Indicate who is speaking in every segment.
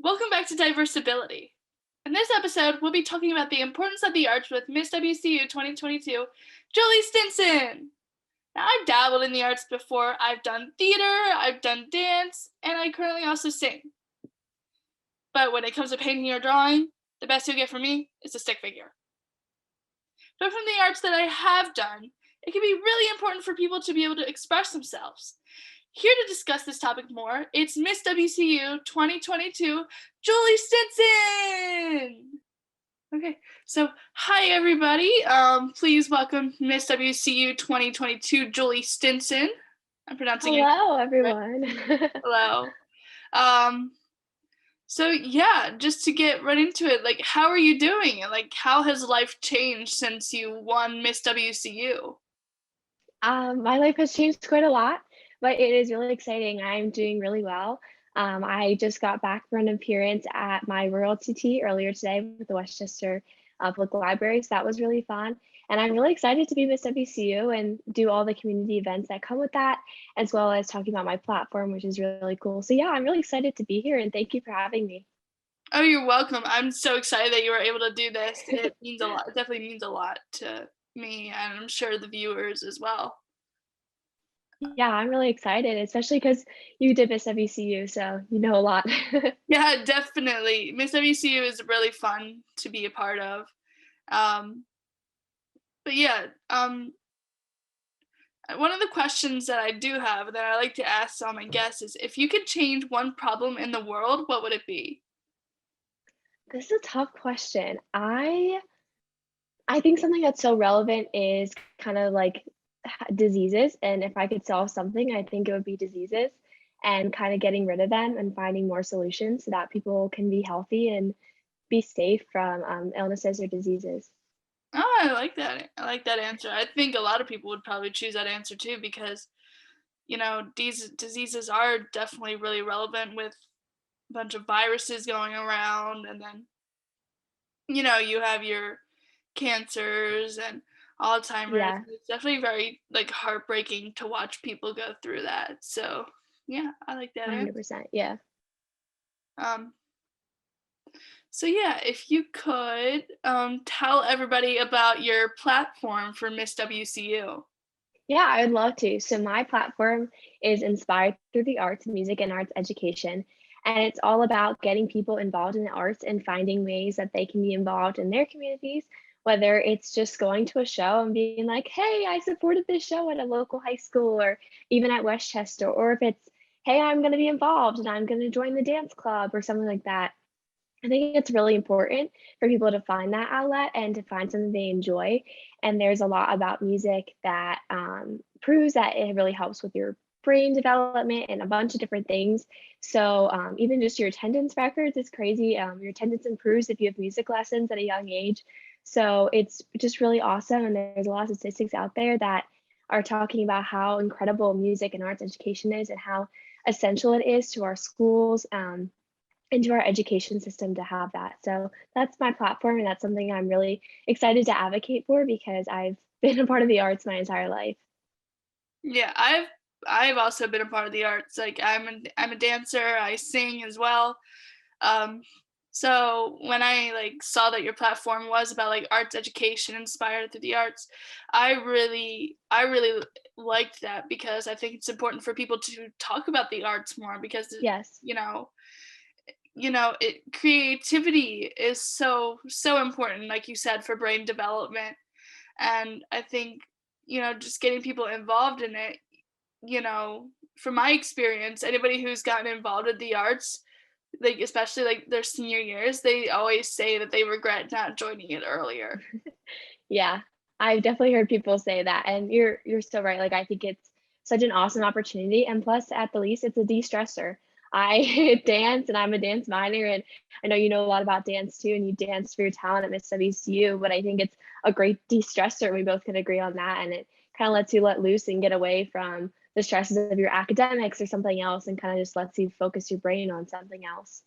Speaker 1: Welcome back to Diverseability. In this episode, we'll be talking about the importance of the arts with Miss WCU 2022, Julie Stinson. Now, I've dabbled in the arts before. I've done theater, I've done dance, and I currently also sing. But when it comes to painting or drawing, the best you'll get from me is a stick figure. But from the arts that I have done, it can be really important for people to be able to express themselves. Here to discuss this topic more, it's Miss WCU 2022, Julie Stinson! Okay, so hi everybody. Please welcome Miss WCU 2022, Julie Stinson. I'm pronouncing it
Speaker 2: Hello,
Speaker 1: right.
Speaker 2: everyone.
Speaker 1: Hello. So yeah, just to get right into it, like, how are you doing? And like, how has life changed since you won Miss WCU?
Speaker 2: My life has changed quite a lot, but it is really exciting. I'm doing really well. I just got back from an appearance at my royalty tea earlier today with the Westchester Public Library, so that was really fun. And I'm really excited to be Miss WCU and do all the community events that come with that, as well as talking about my platform, which is really cool. So yeah, I'm really excited to be here, and thank you for having me.
Speaker 1: Oh, you're welcome. I'm so excited that you were able to do this. It means a lot. It definitely means a lot to me, and I'm sure the viewers as well.
Speaker 2: Yeah, I'm really excited, especially because you did Miss WCU, so you know a lot.
Speaker 1: Yeah, definitely. Miss WCU is really fun to be a part of. Um, but yeah, one of the questions that I do have that I like to ask all my guests is, if you could change one problem in the world, what would it be?
Speaker 2: This is a tough question. I think something that's so relevant is kind of like diseases. And if I could solve something, I think it would be diseases and kind of getting rid of them and finding more solutions so that people can be healthy and be safe from illnesses or diseases.
Speaker 1: Oh, I like that. I like that answer. I think a lot of people would probably choose that answer too, because these diseases are definitely really relevant with a bunch of viruses going around, and then you have your cancers and Alzheimer's.
Speaker 2: Yeah,
Speaker 1: It's definitely very like heartbreaking to watch people go through that. So yeah, I like that answer.
Speaker 2: 100%. Yeah.
Speaker 1: Um, so yeah, if you could tell everybody about your platform for Miss WCU.
Speaker 2: Yeah, I would love to. So my platform is inspired through the arts, music, and arts education. And it's all about getting people involved in the arts and finding ways that they can be involved in their communities, whether it's just going to a show and being like, hey, I supported this show at a local high school or even at Westchester, or if it's, hey, I'm going to be involved and I'm going to join the dance club or something like that. I think it's really important for people to find that outlet and to find something they enjoy. And there's a lot about music that proves that it really helps with your brain development and a bunch of different things. So even just your attendance records is crazy. Your attendance improves if you have music lessons at a young age. So it's just really awesome. And there's a lot of statistics out there that are talking about how incredible music and arts education is and how essential it is to our schools. Into our education system to have that. So that's my platform, and that's something I'm really excited to advocate for because I've been a part of the arts my entire life.
Speaker 1: Yeah, I've also been a part of the arts. Like, I'm a dancer. I sing as well. Um, so when I like saw that your platform was about like arts education inspired through the arts, I really liked that, because I think it's important for people to talk about the arts more, because
Speaker 2: Yes.
Speaker 1: creativity is so important, like you said, for brain development. And I think just getting people involved in it, from my experience, anybody who's gotten involved with the arts, like especially like their senior years, they always say that they regret not joining it earlier.
Speaker 2: Yeah. I've definitely heard people say that, and you're so right. Like I think it's such an awesome opportunity, and plus at the least it's a de-stressor. I dance and I'm a dance minor, and I know you know a lot about dance too, and you dance for your talent at Miss WCU, but I think it's a great de-stressor. We both can agree on that, and it kind of lets you let loose and get away from the stresses of your academics or something else, and kind of just lets you focus your brain on something else.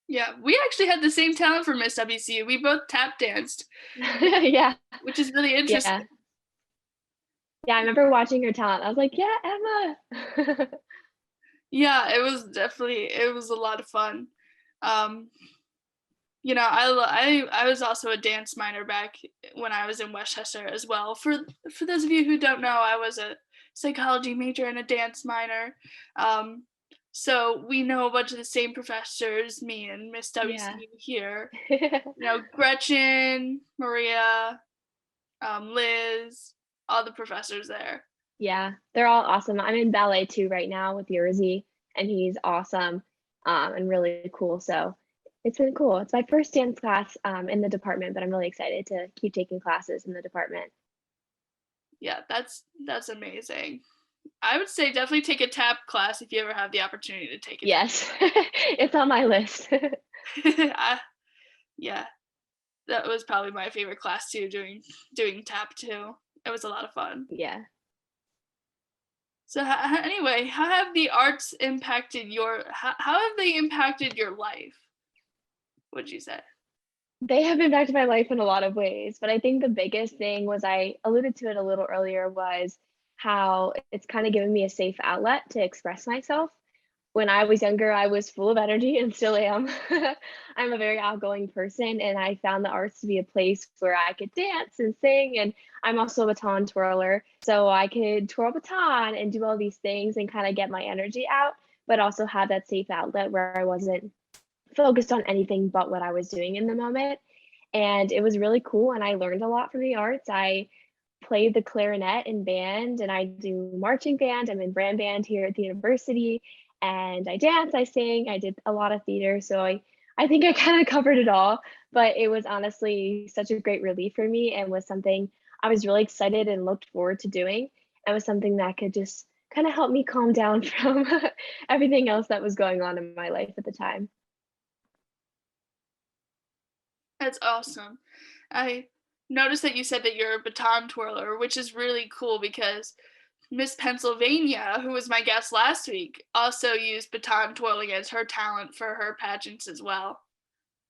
Speaker 1: Yeah, we actually had the same talent for Miss WCU. We both tap danced,
Speaker 2: Yeah.
Speaker 1: which is really
Speaker 2: Yeah.
Speaker 1: interesting.
Speaker 2: Yeah, I remember watching her talent. I was like, "Yeah, Emma."
Speaker 1: Yeah, it was a lot of fun. I was also a dance minor back when I was in Westchester as well. For those of you who don't know, I was a psychology major and a dance minor. Um, so we know a bunch of the same professors, me and Miss
Speaker 2: Yeah.
Speaker 1: WCU here. Gretchen, Maria, Liz, all the professors there.
Speaker 2: Yeah, they're all awesome. I'm in ballet too right now with Yerzy, and he's awesome, and really cool. So it's been cool. It's my first dance class in the department, but I'm really excited to keep taking classes in the department.
Speaker 1: Yeah, that's amazing. I would say definitely take a tap class if you ever have the opportunity to take a tap.
Speaker 2: Yes, it's on my list.
Speaker 1: Yeah, that was probably my favorite class too. Doing tap too. It was a lot of fun.
Speaker 2: Yeah.
Speaker 1: So anyway, how have the arts impacted how have they impacted your life? Would you say?
Speaker 2: They have impacted my life in a lot of ways, but I think the biggest thing was I alluded to it a little earlier was how it's kind of given me a safe outlet to express myself. When I was younger, I was full of energy and still am. I'm a very outgoing person, and I found the arts to be a place where I could dance and sing. And I'm also a baton twirler, so I could twirl baton and do all these things and kind of get my energy out, but also have that safe outlet where I wasn't focused on anything but what I was doing in the moment. And it was really cool, and I learned a lot from the arts. I played the clarinet in band, and I do marching band. I'm in brand band here at the university, and I dance, I sing, I did a lot of theater. So I think I kind of covered it all, but it was honestly such a great relief for me and was something I was really excited and looked forward to doing. It was something that could just kind of help me calm down from everything else that was going on in my life at the time.
Speaker 1: That's awesome. I noticed that you said that you're a baton twirler, which is really cool because Miss Pennsylvania, who was my guest last week, also used baton twirling as her talent for her pageants as well.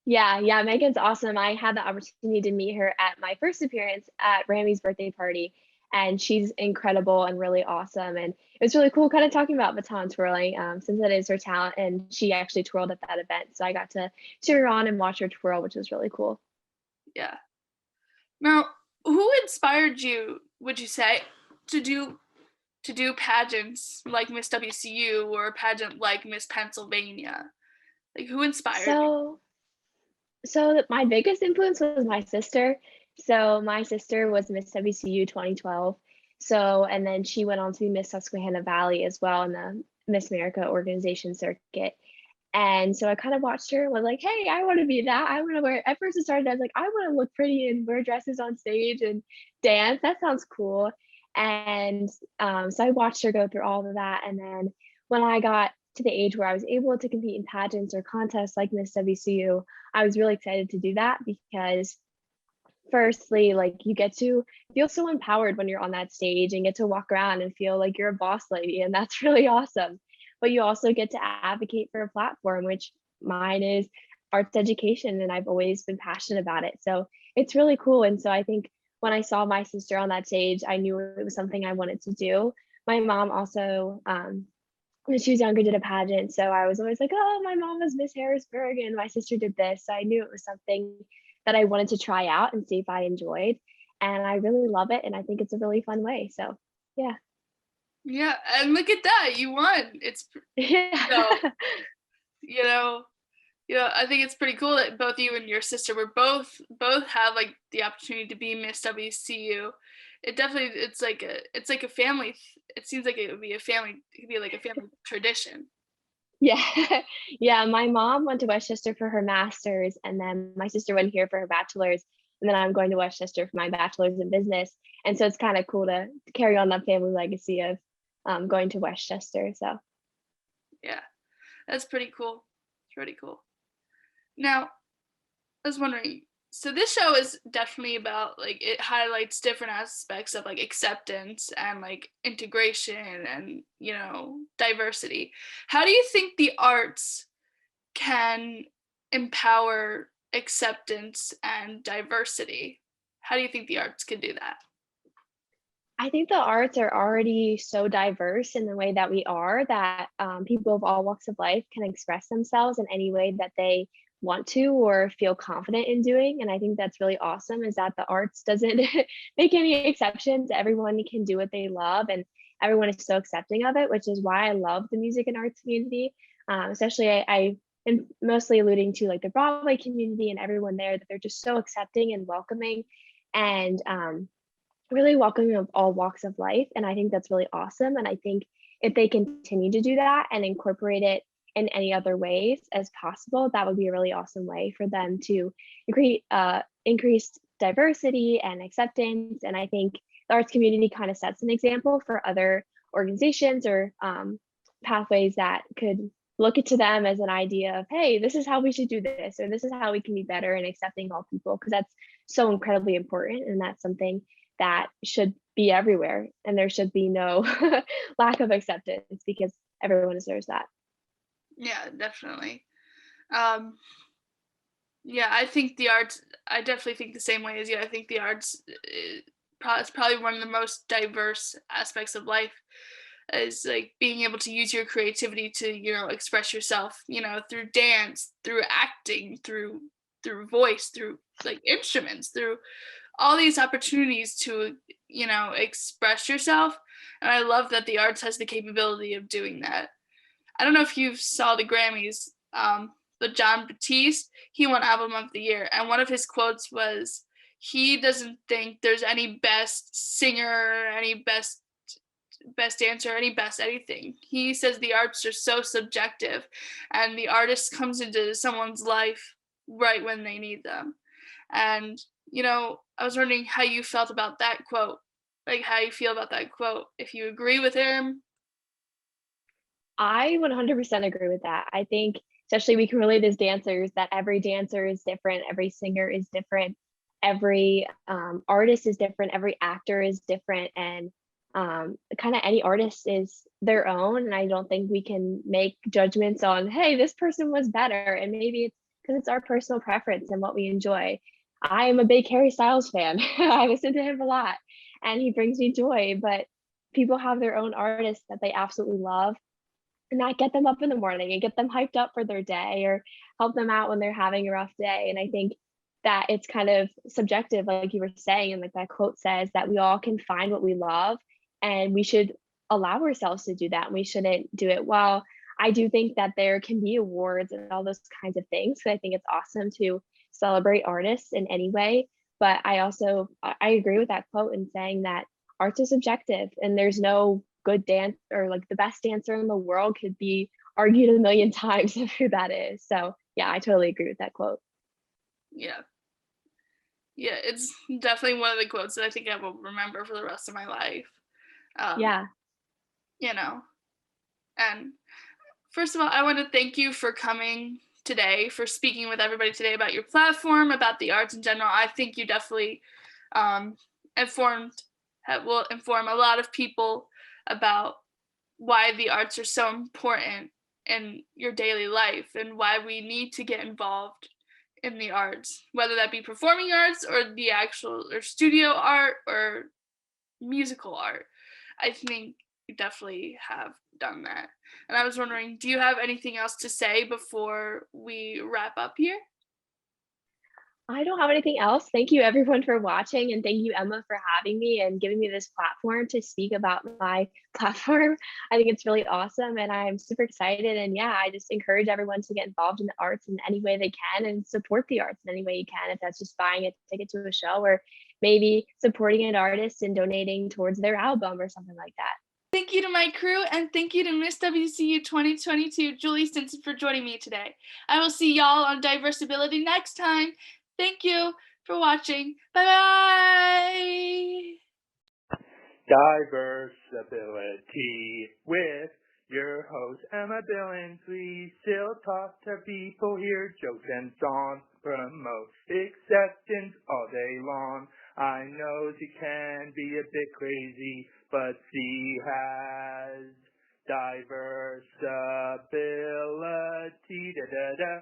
Speaker 2: Yeah, yeah, Megan's awesome. I had the opportunity to meet her at my first appearance at Ramy's birthday party, and she's incredible and really awesome. And it was really cool kind of talking about baton twirling, since that is her talent, and she actually twirled at that event. So I got to cheer her on and watch her twirl, which was really cool.
Speaker 1: Yeah. Now, who inspired you, would you say, to do pageants like Miss WCU or a pageant like Miss Pennsylvania? Like who inspired you?
Speaker 2: So So my biggest influence was my sister. So my sister was Miss WCU 2012. So and then she went on to be Miss Susquehanna Valley as well in the Miss America organization circuit. And so I kind of watched her and was like, hey, I want to be that. I want to wear, at first it started, I was like, I want to look pretty and wear dresses on stage and dance. That sounds cool. And so I watched her go through all of that. And then when I got to the age where I was able to compete in pageants or contests like Miss WCU, I was really excited to do that because firstly, like you get to feel so empowered when you're on that stage and get to walk around and feel like you're a boss lady, and that's really awesome. But you also get to advocate for a platform, which mine is arts education, and I've always been passionate about it. So it's really cool. And so I think when I saw my sister on that stage, I knew it was something I wanted to do. My mom also, when she was younger, did a pageant. So I was always like, oh, my mom was Miss Harrisburg and my sister did this. So I knew it was something that I wanted to try out and see if I enjoyed. And I really love it. And I think it's a really fun way. So yeah.
Speaker 1: Yeah, and look at that, you won. So,
Speaker 2: Yeah.
Speaker 1: you know, I think it's pretty cool that both you and your sister were both have like the opportunity to be Miss WCU. It's like a family. It seems like it could be like a family tradition.
Speaker 2: Yeah. Yeah. My mom went to Westchester for her master's, and then my sister went here for her bachelor's. And then I'm going to Westchester for my bachelor's in business. And so it's kind of cool to carry on that family legacy of going to Westchester. So
Speaker 1: Yeah, that's pretty cool. It's pretty cool. Now, I was wondering, so this show is definitely about like it highlights different aspects of like acceptance and like integration and diversity. How do you think the arts can empower acceptance and diversity? How do you think the arts can do that?
Speaker 2: I think the arts are already so diverse in the way that we are that people of all walks of life can express themselves in any way that they want to or feel confident in doing. And I think that's really awesome is that the arts doesn't make any exceptions. Everyone can do what they love and everyone is so accepting of it, which is why I love the music and arts community. Especially I am mostly alluding to like the Broadway community and everyone there that they're just so accepting and welcoming. And really welcoming of all walks of life, and I think that's really awesome, and I think if they continue to do that and incorporate it in any other ways as possible, that would be a really awesome way for them to increase diversity and acceptance, and I think the arts community kind of sets an example for other organizations or pathways that could look to them as an idea of, hey, this is how we should do this, or this is how we can be better in accepting all people, because that's so incredibly important, and that's something that should be everywhere and there should be no lack of acceptance because everyone deserves that.
Speaker 1: Yeah, definitely. Um, yeah, I definitely think the same way as you. I think the arts is probably one of the most diverse aspects of life is like being able to use your creativity to, express yourself, through dance, through acting, through voice, through like instruments, through all these opportunities to, express yourself. And I love that the arts has the capability of doing that. I don't know if you saw the Grammys, but John Batiste, he won Album of the Year, and one of his quotes was, he doesn't think there's any best singer, any best dancer, any best anything. He says the arts are so subjective, and the artist comes into someone's life right when they need them. And I was wondering how you felt about that quote, like how you feel about that quote. If you agree with him.
Speaker 2: I 100% agree with that. I think, especially we can relate as dancers, that every dancer is different, every singer is different, every artist is different, every actor is different, and kind of any artist is their own. And I don't think we can make judgments on, hey, this person was better, and maybe it's because it's our personal preference and what we enjoy. I am a big Harry Styles fan. I listen to him a lot, and he brings me joy. But people have their own artists that they absolutely love and that get them up in the morning and get them hyped up for their day or help them out when they're having a rough day. And I think that it's kind of subjective, like you were saying, and like that quote says that we all can find what we love and we should allow ourselves to do that. And we shouldn't do it. While I do think that there can be awards and all those kinds of things, because I think it's awesome to celebrate artists in any way. But I agree with that quote in saying that arts is subjective and there's no good dance or like the best dancer in the world could be argued a million times of who that is. So yeah, I totally agree with that quote.
Speaker 1: Yeah. Yeah, it's definitely one of the quotes that I think I will remember for the rest of my life. Um,
Speaker 2: Yeah.
Speaker 1: you know, and first of all, I want to thank you for coming today, for speaking with everybody today about your platform, about the arts in general. I think you definitely um, informed will inform a lot of people about why the arts are so important in your daily life and why we need to get involved in the arts, whether that be performing arts or the actual or studio art or musical art. I think you definitely have done that. And I was wondering, do you have anything else to say before we wrap up here?
Speaker 2: I don't have anything else. Thank you everyone for watching and thank you Emma for having me and giving me this platform to speak about my platform. I think it's really awesome and I'm super excited and yeah, I just encourage everyone to get involved in the arts in any way they can and support the arts in any way you can, if that's just buying a ticket to a show or maybe supporting an artist and donating towards their album or something like that.
Speaker 1: Thank you to my crew and thank you to Miss WCU 2022, Julie Stinson, for joining me today. I will see y'all on Diverseability next time. Thank you for watching. Bye bye.
Speaker 3: Diverseability with your host Emma Billings. We still talk to people, hear jokes and songs, promote acceptance all day long. I know she can be a bit crazy, but she has diverseability. Da da da.